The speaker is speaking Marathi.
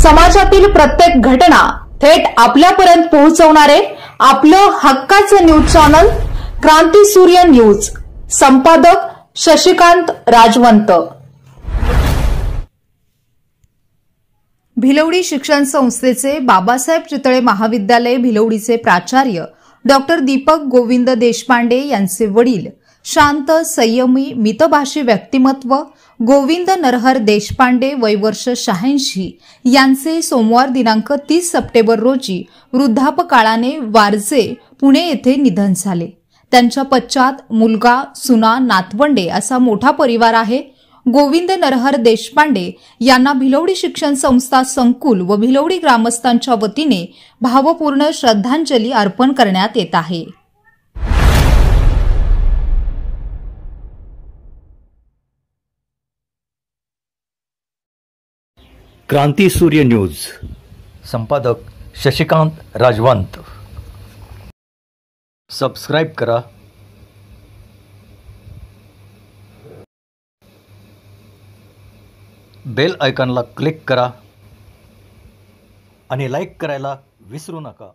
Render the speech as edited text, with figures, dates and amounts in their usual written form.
समाजातील प्रत्येक घटना थेट आपल्यापर्यंत पोहोचवणारे आपलं हक्काचं न्यूज चॅनल क्रांती सूर्य न्यूज। संपादक शशिकांत राजवंत। भिलवडी शिक्षण संस्थेचे बाबासाहेब चितळे महाविद्यालय भिलवडीचे प्राचार्य डॉक्टर दीपक गोविंद देशपांडे यांचे वडील शांत संयमी मितभाषी व्यक्तिमत्व गोविंद नरहर देशपांडे वय वर्ष 86 यांचे सोमवार दिनांक 30 सप्टेंबर रोजी वृद्धापकाळाने वारजे पुणे येथे निधन झाले। त्यांच्या पश्चात मुलगा सुना नातवंडे असा मोठा परिवार आहे। गोविंद नरहर देशपांडे यांना भिलवडी शिक्षण संस्था संकुल व भिलवडी ग्रामस्थांच्या वतीने भावपूर्ण श्रद्धांजली अर्पण करण्यात येत आहे। क्रांती सूर्य न्यूज। संपादक शशिकांत राजवंत। सबस्क्राइब करा, बेल आयकॉनला क्लिक करा आणि लाईक करायला विसरू नका।